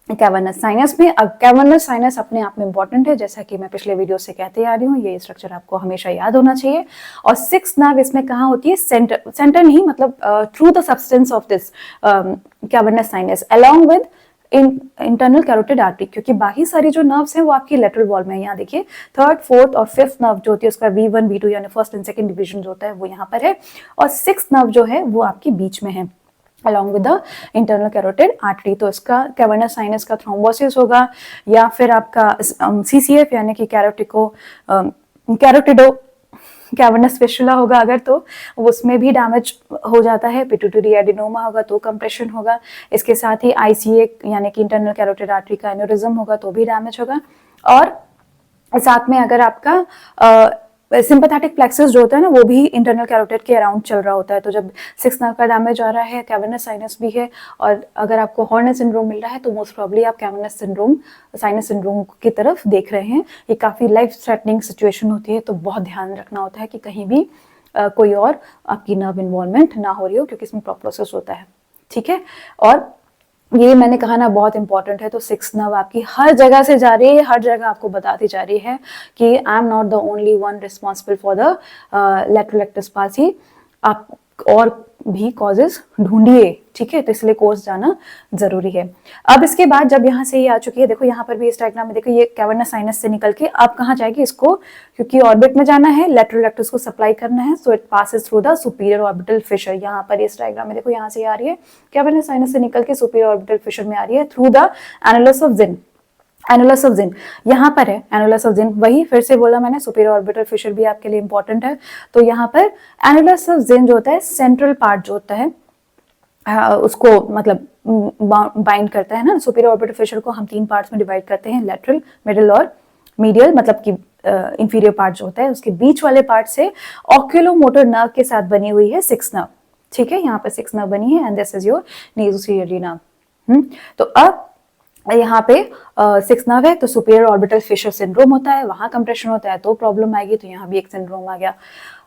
कैवर्नस साइनस में। अब कैवर्नस साइनस अपने आप में इंपॉर्टेंट है, जैसा कि मैं पिछले वीडियो से कहते आ रही हूँ, ये स्ट्रक्चर आपको हमेशा याद होना चाहिए। और सिक्स नर्व इसमें कहाँ होती है, सेंटर नहीं, मतलब through the substance of this cavernous sinus along with internal carotid artery, क्योंकि बाकी सारी जो नर्व्स हैं वो आपकी लेटरल वॉल में है। यहाँ देखिए थर्ड, फोर्थ और फिफ्थ नर्व जो होती है उसका V1 V2 यानी फर्स्ट एंड सेकंड डिवीजन जो होता है वो यहाँ पर है, और सिक्स नर्व जो है वो आपके बीच में है along with the internal carotid artery। तो इसका कैवर्नस साइनस का थ्रोम्बोसिस होगा, या फिर आपका CCF यानी कि कैरोटिडो कैवर्नस फिस्टुला होगा अगर, तो उसमें भी डैमेज हो जाता है। पिट्यूटरी एडिनोमा होगा तो कंप्रेशन होगा। इसके साथ ही ICA यानी कि इंटरनल कैरोटिड आर्टरी का एन्यूरिज्म होगा तो भी डैमेज होगा। और साथ में अगर आपका सिंपैथेटिक प्लेक्सस जो होता है ना वो भी इंटरनल कैरोटिड के अराउंड चल रहा होता है। तो जब सिक्स नर्व का डैमेज आ रहा है, कैवर्नस साइनस भी है, और अगर आपको हॉर्नर सिंड्रोम मिल रहा है तो मोस्ट प्रॉब्ली आप कैवर्नस सिंड्रोम, साइनस सिंड्रोम की तरफ देख रहे हैं। ये काफी लाइफ थ्रेटनिंग सिचुएशन होती है, तो बहुत ध्यान रखना होता है कि कहीं भी कोई और आपकी नर्व इन्वॉल्वमेंट ना हो रही हो, क्योंकि इसमें प्रोसेस होता है। ठीक है, और ये मैंने कहा ना बहुत इंपॉर्टेंट है। तो सिक्स नर्व आपकी हर जगह से जा रही है, हर जगह आपको बताती जा रही है कि I am not the only one responsible for the lateral rectus palsy, आप और भी कॉजेज ढूंढिए। ठीक है, तो इसलिए कोर्स जाना जरूरी है। अब इसके बाद जब यहाँ से ये आ चुकी है, देखो यहाँ पर भी इस डायग्राम में देखो, ये कैवर्नस साइनस से निकल के अब कहाँ जाएगी, इसको क्योंकि ऑर्बिट में जाना है, लेटरल रेक्टस को सप्लाई करना है, so it passes through the superior orbital Fisher. यहाँ पर इस डायग्राम में देखो, यहाँ से आ रही है कैवर्नस साइनस से निकल के सुपीरियर ऑर्बिटल फिशर में आ रही है through the annulus of Zinn. Annulus of Zinn यहाँ पर है, एनुलस ऑफ जिन, वही फिर से बोला मैंने, सुपीरियर ऑर्बिटल फिशर भी आपके लिए इंपॉर्टेंट है। तो यहाँ पर एनुलस ऑफ जिन जो होता है, सेंट्रल पार्ट जो होता है उसको मतलब बाइंड करता है ना। सुपीरियर ऑर्बिटल फिशर को हम तीन पार्ट्स में डिवाइड करते हैं, लेटरल, मिडिल और मीडियल, मतलब कि इंफीरियर पार्ट जो होता है उसके बीच वाले पार्ट से ऑक्यूलोमोटर नर्व के साथ बनी हुई है सिक्स नर्व। ठीक है, यहाँ पर सिक्स नर्व बनी है and this is your nasociliary nerve. तो अब यहाँ पे सिक्स नर्व है तो सुपीरियर ऑर्बिटल फिशर सिंड्रोम होता है, वहां कंप्रेशन होता है तो प्रॉब्लम आएगी, तो यहाँ भी एक सिंड्रोम आ गया।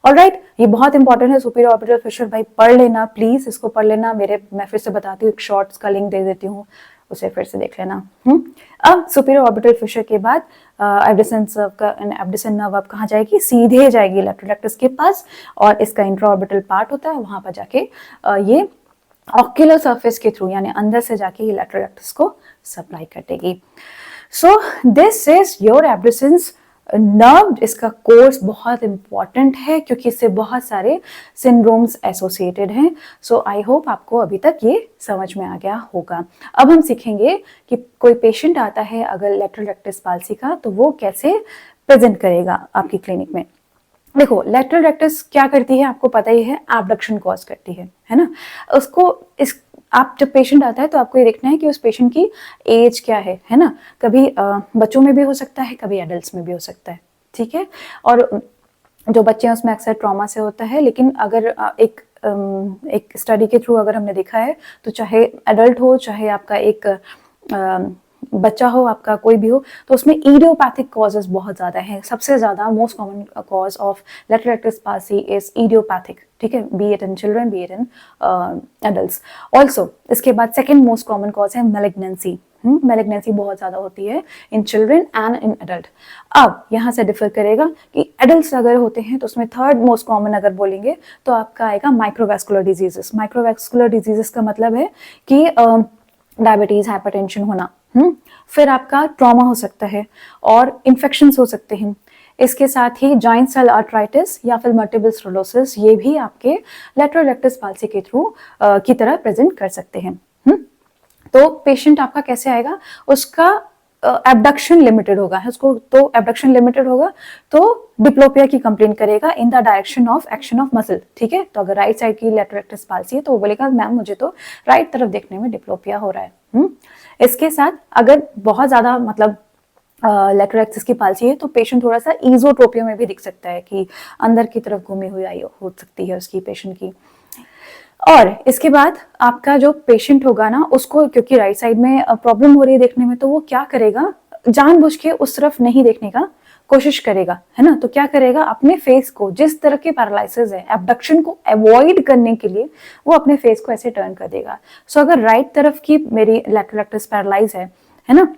ऑलराइट, ये बहुत इंपॉर्टेंट है सुपीरियर ऑर्बिटल फिशर, भाई पढ़ लेना प्लीज, इसको पढ़ लेना। मैं फिर से बताती हूँ, एक शॉर्ट्स का लिंक दे देती हूँ, उसे फिर से देख लेना। अब सुपीरियर ऑर्बिटल फिशर के बाद एब्डुसेन नर्व अब कहाँ जाएगी, सीधे जाएगी लेटरल रेक्टस के पास, और इसका इंट्रा ऑर्बिटल पार्ट होता है, वहां पर जाके ये ऑक्यूलर सरफेस के थ्रू यानी अंदर से जाके ये लेटरल रेक्टस को सप्लाई कर देगी। So this is your abducens nerve इसका कोर्स बहुत इंपॉर्टेंट है क्योंकि इससे बहुत सारे सिंड्रोम्स एसोसिएटेड हैं। सो आई होप आपको अभी तक ये समझ में आ गया होगा। अब हम सीखेंगे कि कोई पेशेंट आता है अगर लेटरल रेक्टस पाल्सी का, तो वो कैसे प्रेजेंट करेगा आपकी क्लिनिक में। देखो, लेटरल रेक्टस क्या करती है आपको पता ही है, एब्डक्शन कॉज करती है ना। उसको इस आप जब पेशेंट आता है तो आपको ये देखना है कि उस पेशेंट की एज क्या है ना। कभी बच्चों में भी हो सकता है, कभी एडल्ट्स में भी हो सकता है, ठीक है। और जो बच्चे हैं उसमें अक्सर ट्रॉमा से होता है, लेकिन अगर एक स्टडी के थ्रू अगर हमने देखा है तो चाहे एडल्ट हो चाहे आपका एक बच्चा हो, आपका कोई भी हो, तो उसमें इडियोपैथिक कॉजेज बहुत ज़्यादा हैं। सबसे ज़्यादा most common cause of lateral rectus palsy is idiopathic, ठीक है, B it in children B it in adults also. इसके बाद सेकेंड मोस्ट कॉमन कॉज है मैलिग्नेंसी। मैलिग्नेंसी बहुत ज़्यादा होती है in children and in adult. अब यहाँ से डिफर करेगा कि एडल्ट्स अगर होते हैं तो उसमें थर्ड मोस्ट कॉमन अगर बोलेंगे तो आपका आएगा माइक्रोवैस्कुलर डिजीजेस। माइक्रोवैस्कुलर डिजीजेस का मतलब है कि डायबिटीज, हाइपरटेंशन होना, फिर आपका ट्रॉमा हो सकता है और इन्फेक्शंस हो सकते हैं। इसके साथ ही जॉइंट सेल आर्थराइटिस या फिर मल्टीपल स्क्लेरोसिस, ये भी आपके लेटरल रेक्टस पाल्सी के थ्रू की तरह प्रेजेंट कर सकते हैं। तो पेशेंट आपका कैसे आएगा, उसका एब्डक्शन लिमिटेड होगा, उसको तो एब्डक्शन लिमिटेड होगा तो डिप्लोपिया की कंप्लेन करेगा in the direction of action of muscle, ठीक है। तो अगर राइट साइड की लेटरल रेक्टस पाल्सी है तो वो बोलेगा मैम मुझे तो राइट तरफ देखने में डिप्लोपिया हो रहा है। इसके साथ अगर बहुत ज्यादा मतलब लेटरल रेक्टस की पाल्सी है तो पेशेंट थोड़ा सा ईजोट्रोपिया में भी दिख सकता है कि अंदर की तरफ घूमी हुई आई हो सकती है उसकी पेशेंट की। और इसके बाद आपका जो पेशेंट होगा ना, उसको क्योंकि राइट साइड में प्रॉब्लम हो रही है देखने में, तो वो क्या करेगा, जानबूझ के उस तरफ नहीं देखने का कोशिश करेगा, है ना। तो क्या करेगा, अपने फेस को, जिस तरह के पैरालिसिस है, एब्डक्शन को अवॉइड करने के लिए वो अपने फेस को ऐसे टर्न कर देगा। सो अगर राइट तरफ की मेरी लेटरल रेक्टस पैरालाइज है ना,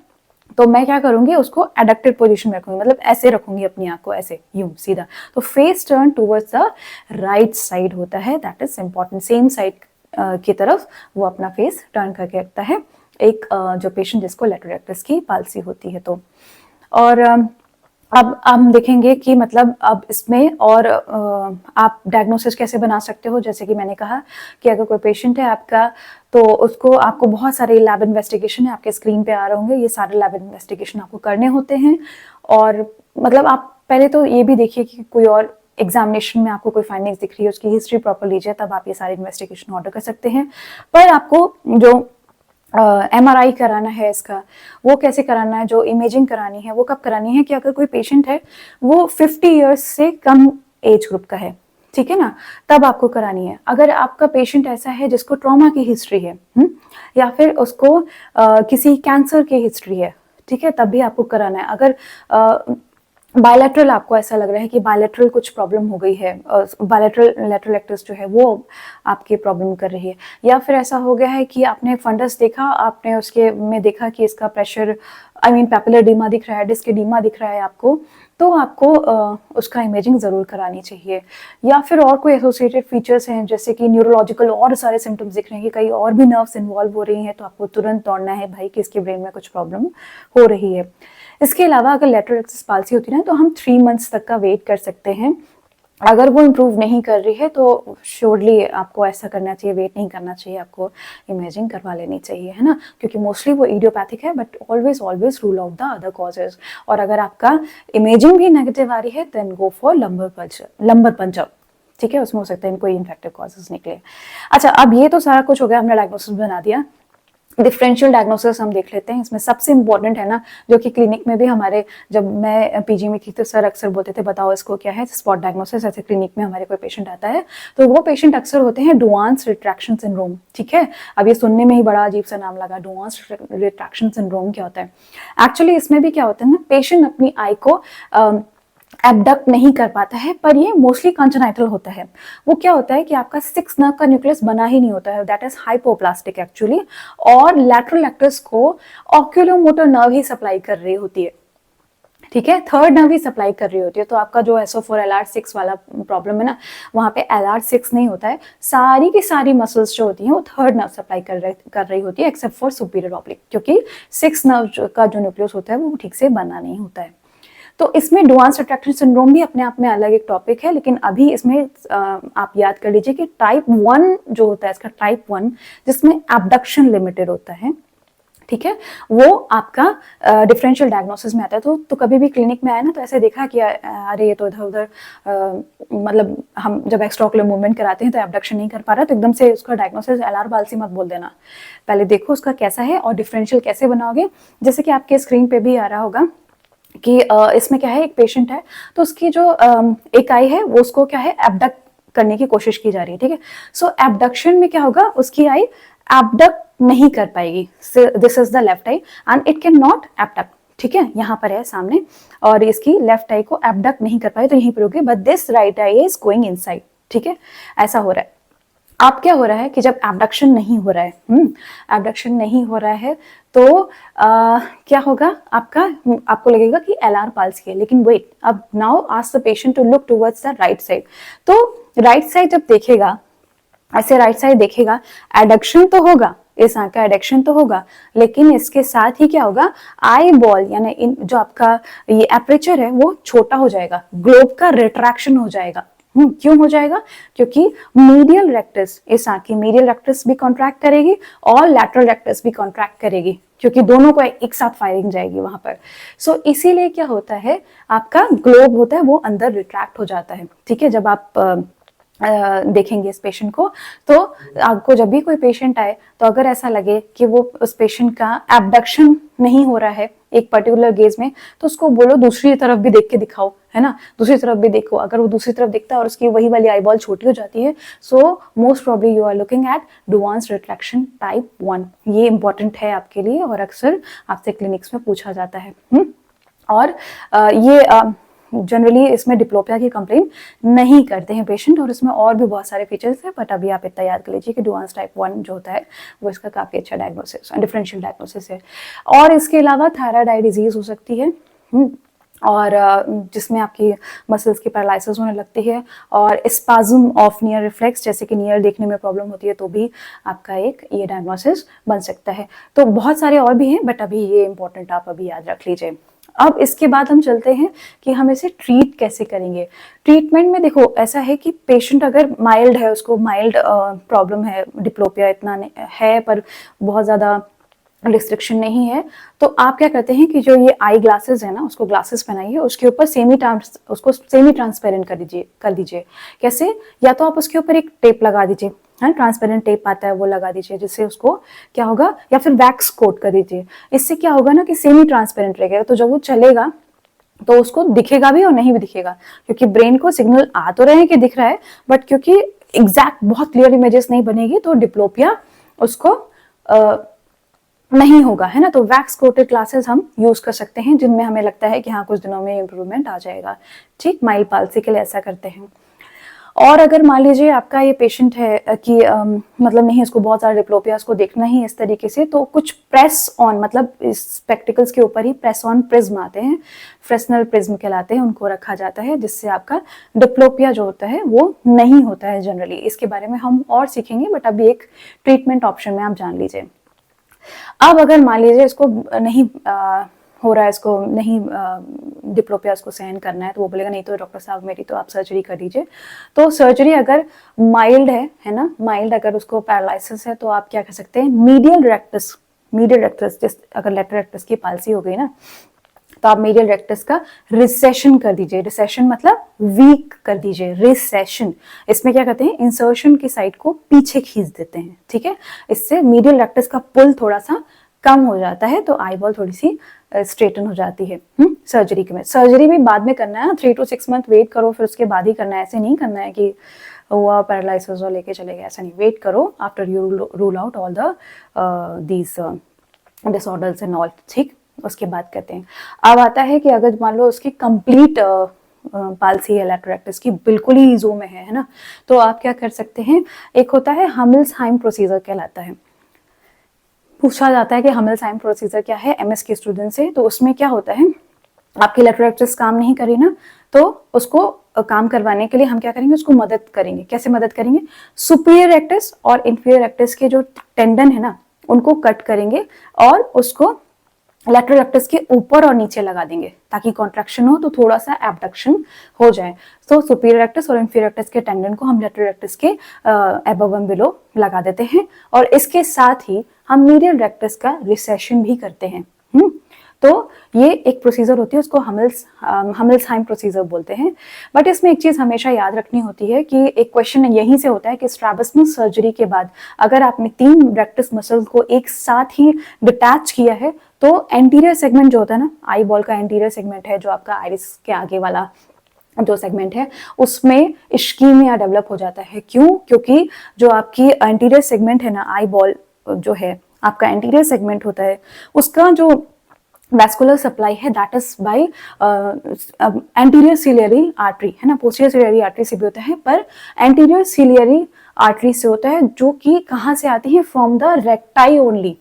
तो मैं क्या करूंगी, उसको एडक्टेड पोजीशन में रखूंगी, मतलब ऐसे रखूंगी अपनी आंख को, ऐसे यूं सीधा। तो face turn towards the right side होता है, that is important. Same side की तरफ वो अपना फेस टर्न करके रखता है एक जो पेशेंट जिसको लेटरल रेक्टस की पाल्सी होती है। तो और अब हम देखेंगे कि मतलब अब इसमें और आप डायग्नोसिस कैसे बना सकते हो। जैसे कि मैंने कहा कि अगर कोई पेशेंट है आपका, तो उसको आपको बहुत सारे लैब इन्वेस्टिगेशन है आपके स्क्रीन पे आ रहे होंगे, ये सारे लैब इन्वेस्टिगेशन आपको करने होते हैं। और मतलब आप पहले तो ये भी देखिए कि कोई और एग्जामिनेशन में आपको कोई फाइंडिंग्स दिख रही है, उसकी हिस्ट्री प्रॉपर लीजिए, तब आप ये सारे इन्वेस्टिगेशन ऑर्डर कर सकते हैं। पर आपको जो MRI कराना है इसका, वो कैसे कराना है, जो इमेजिंग करानी है वो कब करानी है, कि अगर कोई पेशेंट है वो 50 ईयर्स से कम एज ग्रुप का है, ठीक है ना, तब आपको करानी है। अगर आपका पेशेंट ऐसा है जिसको ट्रॉमा की हिस्ट्री है, या फिर उसको किसी कैंसर की हिस्ट्री है, ठीक है, तब भी आपको कराना है। अगर बायलैटरल आपको ऐसा लग रहा है कि बायलैटरल कुछ प्रॉब्लम हो गई है, बायलैटरल लेटरल रेक्टस जो है वो आपकी प्रॉब्लम कर रही है, या फिर ऐसा हो गया है कि आपने फंडस देखा, आपने उसके में देखा कि इसका प्रेशर पैपुलर एडीमा दिख रहा है, डिस्क एडीमा दिख रहा है आपको, तो आपको उसका इमेजिंग ज़रूर करानी चाहिए। या फिर और कोई एसोसिएटेड फीचर्स हैं जैसे कि न्यूरोलॉजिकल और सारे सिम्टम्स दिख रहे हैं कि कई और भी नर्व्स इन्वॉल्व हो रही हैं, तो आपको तुरंत दौड़ना है भाई कि इसके ब्रेन में कुछ प्रॉब्लम हो रही है। इसके अलावा अगर लेटरल रेक्टस पाल्सी होती है ना, तो हम 3 मंथ्स तक का वेट कर सकते हैं। अगर वो इम्प्रूव नहीं कर रही है तो श्योरली आपको ऐसा करना चाहिए, वेट नहीं करना चाहिए, आपको इमेजिंग करवा लेनी चाहिए, है ना, क्योंकि मोस्टली वो इडियोपैथिक है, but always rule out the other causes. और अगर आपका इमेजिंग भी नेगेटिव आ रही है then go for lumbar puncture, ठीक है, उसमें हो सकता है कोई इन्फेक्टिव कॉजेज निकले। अच्छा, अब ये तो सारा कुछ हो गया, हमने डायग्नोसिस बना दिया। डिफरेंशियल डायग्नोसिस हम देख लेते हैं। इसमें सबसे इंपॉर्टेंट है ना, जो कि क्लिनिक में भी हमारे, जब मैं पीजी में थी तो सर अक्सर बोलते थे बताओ इसको क्या है, स्पॉट डायग्नोसिस। ऐसे क्लिनिक में हमारे कोई पेशेंट आता है तो वो पेशेंट अक्सर होते हैं डुआंस रिट्रैक्शन सिंड्रोम, ठीक है। अब ये सुनने में ही बड़ा अजीब सा नाम लगा, डुआंस रिट्रैक्शन सिंड्रोम क्या होता है। एक्चुअली इसमें भी क्या होता है ना, पेशेंट अपनी आई को एबडक्ट नहीं कर पाता है, पर ये मोस्टली कंजनाइटल होता है। वो क्या होता है कि आपका 6 नर्व का न्यूक्लियस बना ही नहीं होता है, दैट इज हाइपोप्लास्टिक एक्चुअली, और लैटरल रेक्टस को ऑक्यूलोमोटर नर्व ही सप्लाई कर रही होती है, ठीक है, थर्ड नर्व ही सप्लाई कर रही होती है। तो आपका जो SO4 LR6 वाला प्रॉब्लम है ना, वहां पे LR6 नहीं होता है, सारी की सारी मसल्स जो होती हैं वो थर्ड नर्व सप्लाई कर रही होती है, एक्सेप्ट फॉर सुपीरियर ऑब्लिक, क्योंकि 6 नर्व का जो न्यूक्लियस होता है वो ठीक से बना नहीं होता है। तो इसमें डुआंस रिट्रैक्शन सिंड्रोम भी अपने आप में अलग एक टॉपिक है, लेकिन अभी इसमें आप याद कर लीजिए कि टाइप 1 जो होता है इसका, टाइप 1 जिसमें एब्डक्शन लिमिटेड होता है, ठीक है, वो आपका डिफरेंशियल डायग्नोसिस में आता है। तो कभी भी क्लिनिक में आए ना तो ऐसे देखा कि अरे ये तो इधर उधर मतलब हम जब एक्स्ट्राओकुलर मूवमेंट कराते हैं तो एब्डक्शन नहीं कर पा रहा, तो एकदम से उसका डायग्नोसिस एलआर पाल्सी मत बोल देना, पहले देखो उसका कैसा है और डिफरेंशियल कैसे बनाओगे। जैसे कि आपके स्क्रीन पे भी आ रहा होगा कि इसमें क्या है, एक पेशेंट है तो उसकी जो एक आई है वो उसको क्या है एब्डक्ट करने की कोशिश की जा रही है, ठीक है। सो एब्डक्शन में क्या होगा, उसकी आई एब्डक्ट नहीं कर पाएगी, this is the left eye and it can not abduct, ठीक है, यहाँ पर है सामने, और इसकी लेफ्ट आई को एब्डक्ट नहीं कर पाए तो यहीं पर रुके, but this right I is going inside, ठीक है, ऐसा हो रहा है। अब क्या हो रहा है कि जब एब्डक्शन नहीं हो रहा है, एब्डक्शन नहीं हो रहा है तो क्या होगा, आपको लगेगा कि एलआर पाल्सी है, लेकिन वेट, अब now ask the patient to look towards the right side. तो राइट साइड जब देखेगा, ऐसे राइट साइड देखेगा, एडक्शन तो होगा, इस आंख का एडक्शन तो होगा, लेकिन इसके साथ ही क्या होगा, आई बॉल यानी जो आपका ये एपरेचर है वो छोटा हो जाएगा, ग्लोब का रिट्रैक्शन हो जाएगा। क्यों हो जाएगा, क्योंकि मीडियल रेक्टस, इस आंख की मीडियल रेक्टस भी कॉन्ट्रैक्ट करेगी और लैटरल रेक्टस भी कॉन्ट्रैक्ट करेगी, क्योंकि दोनों को एक साथ फायरिंग जाएगी वहां पर। सो इसीलिए क्या होता है, आपका ग्लोब होता है वो अंदर रिट्रैक्ट हो जाता है, ठीक है। जब आप देखेंगे इस पेशेंट को, तो आपको जब भी कोई पेशेंट आए तो अगर ऐसा लगे कि वो उस पेशेंट का एब्डक्शन नहीं हो रहा है एक पर्टिकुलर गेज में, तो उसको बोलो दूसरी तरफ भी देख के दिखाओ, है ना, दूसरी तरफ भी देखो। अगर वो दूसरी तरफ दिखता है और उसकी वही वाली आई बॉल छोटी हो जाती है, so most probably you are looking at Duane's retraction type 1। ये इंपॉर्टेंट है आपके लिए और अक्सर आपसे क्लिनिक्स में पूछा जाता है। और ये जनरली इसमें डिप्लोपिया की कंप्लेन नहीं करते हैं पेशेंट, और इसमें और भी बहुत सारे फीचर्स हैं, बट अभी आप इतना याद कर लीजिए कि डुआंस टाइप 1 जो होता है वो इसका काफ़ी अच्छा डायग्नोसिस, डिफरेंशियल डायग्नोसिस है। और इसके अलावा थायराइड आई डिजीज हो सकती है, और जिसमें आपकी मसल्स की पैरालिसिस होने लगती है, और स्पाज्म ऑफ नियर रिफ्लेक्स, जैसे कि नियर देखने में प्रॉब्लम होती है, तो भी आपका एक ये डायग्नोसिस बन सकता है। तो बहुत सारे और भी हैं, बट अभी ये इंपॉर्टेंट आप अभी याद रख लीजिए। अब इसके बाद हम चलते हैं कि हम इसे ट्रीट कैसे करेंगे। ट्रीटमेंट में देखो ऐसा है कि पेशेंट अगर माइल्ड है, उसको माइल्ड प्रॉब्लम है, डिप्लोपिया इतना है पर बहुत ज़्यादा रिस्ट्रिक्शन नहीं है, तो आप क्या करते हैं कि जो ये आई ग्लासेस है ना, उसको ग्लासेस पहनाइए, उसके ऊपर उसको सेमी ट्रांसपेरेंट कर दीजिए। कैसे, या तो आप उसके ऊपर एक टेप लगा दीजिए, है ट्रांसपेरेंट टेप आता है वो लगा दीजिए, जिससे उसको क्या होगा, या फिर वैक्स कोट कर दीजिए। इससे क्या होगा ना कि सेमी ट्रांसपेरेंट रहेगा, तो जब वो चलेगा तो उसको दिखेगा भी और नहीं भी दिखेगा, क्योंकि ब्रेन को सिग्नल आ तो रहे हैं कि दिख रहा है, बट क्योंकि एग्जैक्ट बहुत क्लियर इमेजेस नहीं बनेगी तो डिप्लोपिया उसको नहीं होगा, है ना। तो वैक्स कोटेड ग्लासेस हम यूज कर सकते हैं, जिनमें हमें लगता है कि हाँ कुछ दिनों में इंप्रूवमेंट आ जाएगा, ठीक। माइल्ड पाल्सी के लिए ऐसा करते हैं। और अगर मान लीजिए आपका ये पेशेंट है कि मतलब नहीं, इसको बहुत सारा डिप्लोपिया, उसको देखना ही इस तरीके से, तो कुछ प्रेस ऑन, मतलब इस स्पेक्टिकल्स के ऊपर ही प्रेस ऑन प्रिज्म आते हैं, फ्रेस्नेल प्रिज्म कहलाते हैं, उनको रखा जाता है, जिससे आपका डिप्लोपिया जो होता है वो नहीं होता है जनरली। इसके बारे में हम और सीखेंगे, बट अभी एक ट्रीटमेंट ऑप्शन में आप जान लीजिए। अब अगर मान लीजिए इसको नहीं हो रहा है, इसको नहीं डिप्लोपिया उसको सहन करना है, तो वो बोलेगा नहीं तो डॉक्टर साहब मेरी तो आप सर्जरी कर दीजिए। तो सर्जरी अगर माइल्ड है ना, माइल्ड अगर उसको पैरालिसिस है, तो आप क्या कर सकते हैं, मीडियल रेक्टस, अगर लेटरल रेक्टस की पाल्सी हो गई ना, तो आप मीडियल रेक्टस का रिसेशन कर दीजिए। रिसेशन मतलब वीक कर दीजिए, रिसेशन। इसमें क्या करते हैं, इंसर्शन की साइड को पीछे खींच देते हैं, ठीक है। इससे मीडियल रेक्टस का पुल थोड़ा सा कम हो जाता है, तो आई बॉल थोड़ी सी स्ट्रेटन हो जाती है। सर्जरी के में, सर्जरी भी बाद में करना है, 3 to 6 मंथ वेट करो, फिर उसके बाद ही करना है। ऐसे नहीं करना है कि हुआ पैरालिसिस और लेके चले गए, ऐसा नहीं। वेट करो after you rule out all the these disorders and all, ठीक, उसके बाद करते हैं। अब आता है कि अगर मान लो उसकी कंप्लीट पाल्सी है लैटरल रेक्टस की, बिल्कुल ही ईजो में है ना, तो आप क्या कर सकते हैं, एक होता है हमिल्सहाइम प्रोसीजर कहलाता है। पूछा जाता है कि हमिल्सहाइम प्रोसीजर क्या है एमएस के स्टूडेंट से, तो उसमें क्या होता है, आपकी लैटरल रेक्टस काम नहीं करी ना, तो उसको काम करवाने के लिए हम क्या करेंगे, उसको मदद करेंगे। कैसे मदद करेंगे, सुपीरियर रेक्टस और इंफीरियर रेक्टस के जो टेंडन है ना, उनको कट करेंगे और उसको लैटरल रेक्टस के ऊपर और नीचे लगा देंगे ताकि कॉन्ट्रैक्शन हो तो थोड़ा सा एबडक्शन हो जाए। तो सुपीरियर रेक्टस और इंफीरियर रेक्टस के टेंडन को हम लैटरल रेक्टस के अबव एंड बिलो लगा देते हैं और इसके साथ ही हम मीडियल रेक्टस का रिसेशन भी करते हैं। तो ये एक प्रोसीजर होती है, उसको हमिल्सहाइम प्रोसीजर बोलते हैं। बट इसमें एक चीज हमेशा याद रखनी होती है कि एक क्वेश्चन यहीं से होता है कि स्ट्रैबिस्मस सर्जरी के बाद अगर आपने 3 रेक्टस मसल्स को एक साथ ही डिटैच किया है तो एंटीरियर सेगमेंट जो होता है ना, आई बॉल का एंटीरियर सेगमेंट है जो आपका आइरिस के आगे वाला जो सेगमेंट है उसमें इश्कीमिया डेवलप हो जाता है। क्यों? क्योंकि जो आपकी एंटीरियर सेगमेंट है ना, आई बॉल जो है आपका एंटीरियर सेगमेंट होता है, उसका जो वैस्कुलर सप्लाई है that is by anterior ciliary artery, है ना, पोस्टीरियर सिलियरी आर्टरी से भी होता है पर एंटीरियर सिलियरी आर्टरी से होता है, जो कि कहाँ से आती है? From the recti only.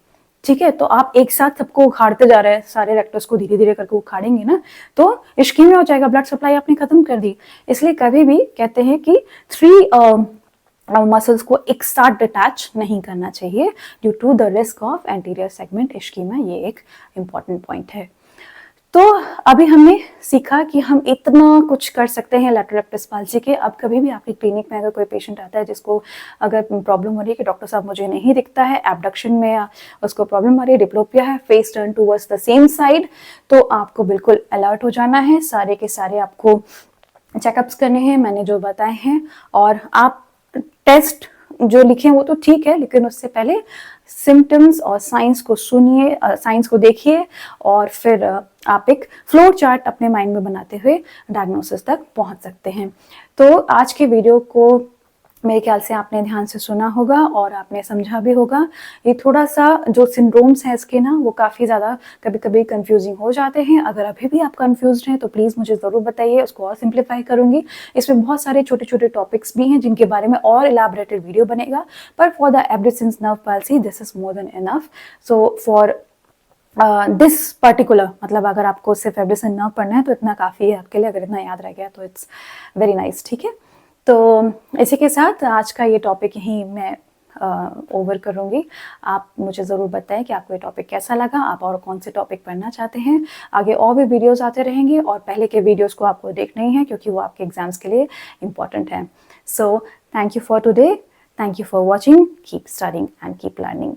ठीक है, तो आप एक साथ सबको उखाड़ते जा रहे हैं, सारे रेक्टस को धीरे धीरे करके उखाड़ेंगे ना तो इश्कीमिया हो जाएगा, ब्लड सप्लाई आपने खत्म कर दी। इसलिए कभी भी कहते हैं कि 3 मसल्स को एक साथ डिटैच नहीं करना चाहिए due to the risk of anterior segment ischaemia. ये एक इंपॉर्टेंट पॉइंट है। तो अभी हमने सीखा कि हम इतना कुछ कर सकते हैं लैटरल रेक्टस पाल्सी के। अब कभी भी आपकी क्लिनिक में अगर कोई पेशेंट आता है जिसको अगर प्रॉब्लम हो रही है कि डॉक्टर साहब मुझे नहीं दिखता है, एबडक्शन में उसको प्रॉब्लम आ रही है, डिप्लोपिया है, face turn towards the same side, तो आपको बिल्कुल अलर्ट हो जाना है। सारे के सारे आपको चेकअप्स करने हैं मैंने जो बताए हैं, और आप टेस्ट जो लिखे हैं वो तो ठीक है, लेकिन उससे पहले सिम्टम्स और साइंस को सुनिए, साइंस को देखिए और फिर आप एक फ्लो चार्ट अपने माइंड में बनाते हुए डायग्नोसिस तक पहुंच सकते हैं। तो आज के वीडियो को मेरे ख्याल से आपने ध्यान से सुना होगा और आपने समझा भी होगा। ये थोड़ा सा जो सिंड्रोम्स हैं इसके ना, वो काफ़ी ज़्यादा कभी कभी कंफ्यूजिंग हो जाते हैं। अगर अभी भी आप कंफ्यूज्ड हैं तो प्लीज़ मुझे ज़रूर बताइए, उसको और सिंप्लीफाई करूंगी। इसमें बहुत सारे छोटे छोटे टॉपिक्स भी हैं जिनके बारे में और इलाबरेटेड वीडियो बनेगा, पर for the abducens nerve palsy this is more than enough. So for this particular, मतलब अगर आपको सिर्फ एब्डुसेंस नर्व पढ़ना है तो इतना काफ़ी है आपके लिए, अगर इतना याद रह गया तो इट्स वेरी नाइस। ठीक है, तो इसी के साथ आज का ये टॉपिक यहीं मैं ओवर करूँगी। आप मुझे ज़रूर बताएं कि आपको ये टॉपिक कैसा लगा, आप और कौन से टॉपिक पढ़ना चाहते हैं। आगे और भी वीडियोस आते रहेंगे और पहले के वीडियोस को आपको देखना ही है क्योंकि वो आपके एग्जाम्स के लिए इम्पॉर्टेंट है। So thank you for today, thank you for watching, keep studying and keep learning.